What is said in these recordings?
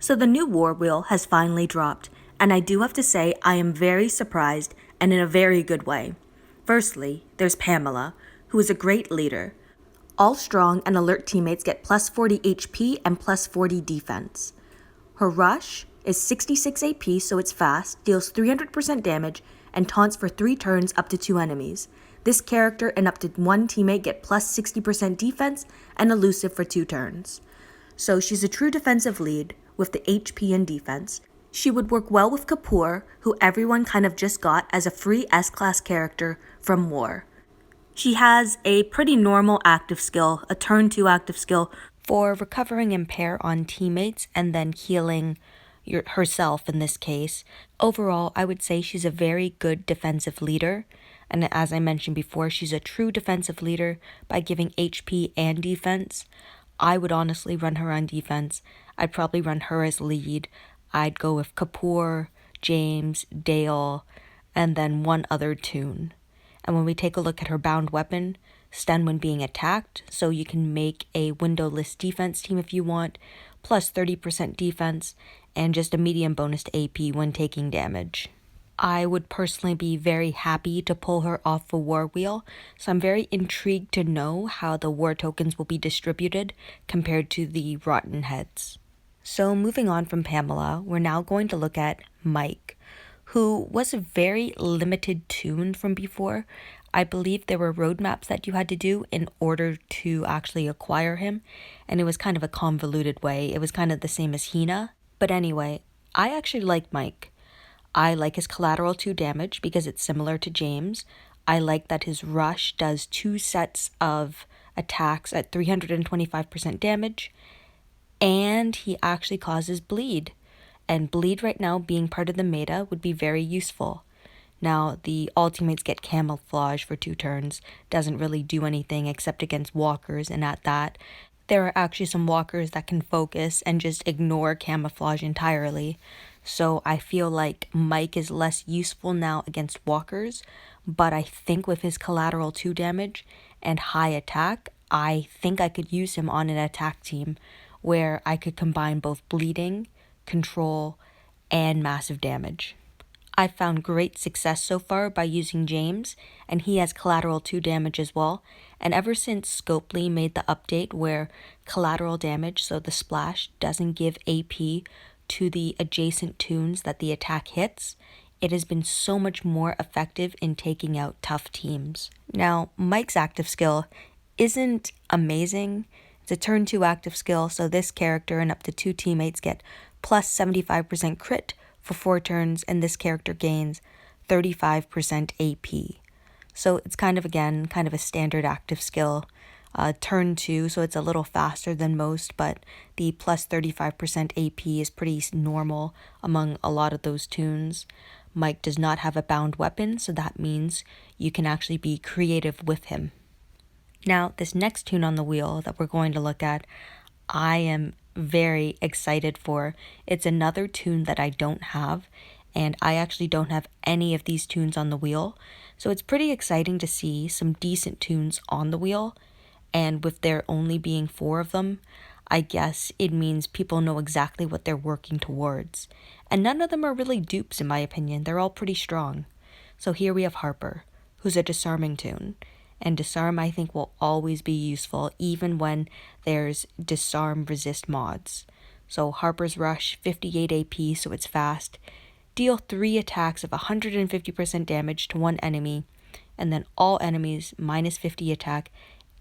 So the new war wheel has finally dropped, and I do have to say I am very surprised and in a very good way. Firstly, there's Pamela, who is a great leader. All strong and alert teammates get plus 40 HP and plus 40 defense. Her rush is 66 AP, so it's fast, deals 300% damage, and taunts for 3 turns up to 2 enemies. This character and up to 1 teammate get plus 60% defense and elusive for 2 turns. So she's a true defensive lead with the HP and defense. She would work well with Kapoor, who everyone kind of just got as a free S-class character from War. She has a pretty normal active skill, a turn 2 active skill for recovering impair on teammates and then healing herself in this case. Overall, I would say she's a very good defensive leader. And as I mentioned before, she's a true defensive leader by giving HP and defense. I would honestly run her on defense. I'd probably run her as lead. I'd go with Kapoor, James, Dale, and then one other toon. And when we take a look at her bound weapon, stun when being attacked, so you can make a windowless defense team if you want, plus 30% defense, and just a medium bonus to AP when taking damage. I would personally be very happy to pull her off the war wheel, so I'm very intrigued to know how the war tokens will be distributed compared to the rotten heads. So moving on from Pamela, we're now going to look at Mike, who was a very limited toon from before. I believe there were roadmaps that you had to do in order to actually acquire him, and it was kind of a convoluted way. It was kind of the same as Hina. But anyway, I actually like Mike. I like his collateral 2 damage because it's similar to James. I like that his rush does 2 sets of attacks at 325% damage, and he actually causes bleed. And bleed right now being part of the meta would be very useful. Now, the all teammates get camouflage for 2 turns, doesn't really do anything except against walkers, and at that, there are actually some walkers that can focus and just ignore camouflage entirely. So I feel like Mike is less useful now against walkers, but I think with his collateral 2 damage and high attack, I think I could use him on an attack team where I could combine both bleeding, control, and massive damage. I've found great success so far by using James, and he has collateral 2 damage as well. And ever since Scopely made the update where collateral damage, so the splash, doesn't give AP to the adjacent toons that the attack hits, it has been so much more effective in taking out tough teams. Now, Mike's active skill isn't amazing. It's a turn 2 active skill, so this character and up to 2 teammates get plus 75% crit for 4 turns, and this character gains 35% AP. So it's kind of a standard active skill. Turn 2, so it's a little faster than most, but the plus 35% AP is pretty normal among a lot of those toons. Mike does not have a bound weapon, so that means you can actually be creative with him. Now, this next toon on the wheel that we're going to look at, I am very excited for. It's another toon that I don't have, and I actually don't have any of these toons on the wheel, so it's pretty exciting to see some decent toons on the wheel, and with there only being 4 of them, I guess it means people know exactly what they're working towards, and none of them are really dupes in my opinion. They're all pretty strong. So here we have Harper, who's a disarming toon, and disarm I think will always be useful even when there's disarm resist mods. So Harper's rush, 58 AP, so it's fast. Deal 3 attacks of 150% damage to 1 enemy, and then all enemies minus 50 attack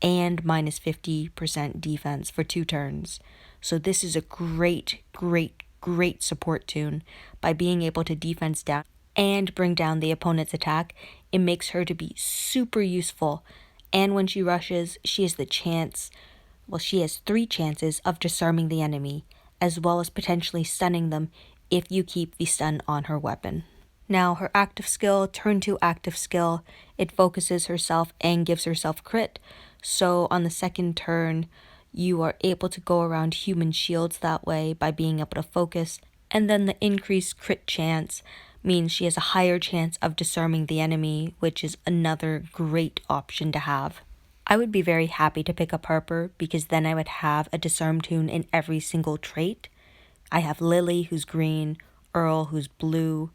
and minus 50% defense for 2 turns. So this is a great support toon. By being able to defense down and bring down the opponent's attack, it makes her to be super useful. And when she rushes, she has 3 chances of disarming the enemy, as well as potentially stunning them if you keep the stun on her weapon. Now, her active skill, turn 2 active skill, it focuses herself and gives herself crit. So on the second turn, you are able to go around human shields that way by being able to focus. And then the increased crit chance means she has a higher chance of disarming the enemy, which is another great option to have. I would be very happy to pick up Harper because then I would have a disarm toon in every single trait. I have Lily, who's green, Earl, who's blue,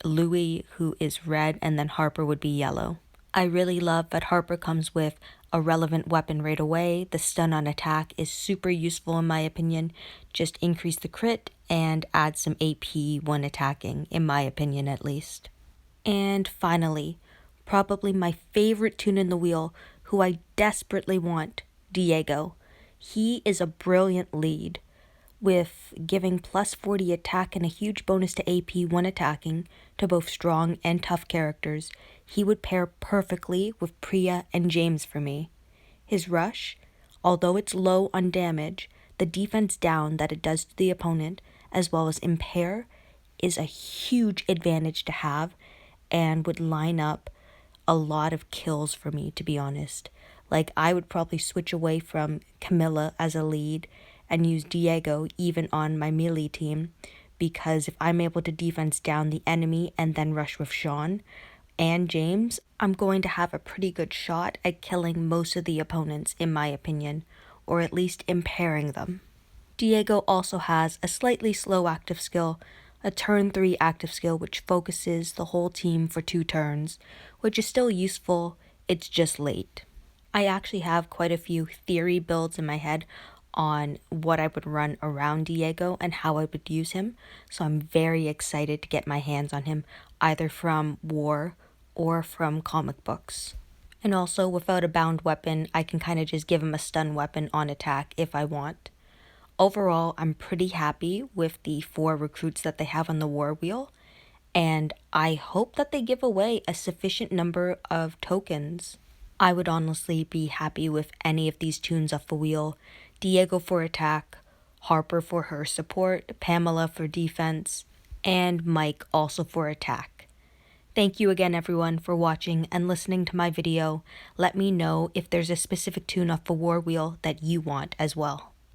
Louis, who is red, and then Harper would be yellow. I really love that Harper comes with a relevant weapon right away. The stun on attack is super useful in my opinion. Just increase the crit and add some AP when attacking, in my opinion at least. And finally, probably my favorite toon in the wheel, who I desperately want, Diego. He is a brilliant lead, with giving plus 40 attack and a huge bonus to AP when attacking to both strong and tough characters. He would pair perfectly with Priya and James for me. His rush, although it's low on damage, the defense down that it does to the opponent, as well as impair, is a huge advantage to have and would line up a lot of kills for me, to be honest. Like, I would probably switch away from Camilla as a lead and use Diego even on my melee team, because if I'm able to defense down the enemy and then rush with Sean and James, I'm going to have a pretty good shot at killing most of the opponents, in my opinion, or at least impairing them. Diego also has a slightly slow active skill, a turn 3 active skill which focuses the whole team for 2 turns, which is still useful, it's just late. I actually have quite a few theory builds in my head on what I would run around Diego and how I would use him, so I'm very excited to get my hands on him, either from War or from comic books. And also, without a bound weapon, I can kind of just give him a stun weapon on attack if I want. Overall, I'm pretty happy with the 4 recruits that they have on the war wheel, and I hope that they give away a sufficient number of tokens. I would honestly be happy with any of these toons off the wheel. Diego for attack, Harper for her support, Pamela for defense, and Mike also for attack. Thank you again everyone for watching and listening to my video. Let me know if there's a specific toon off the war wheel that you want as well.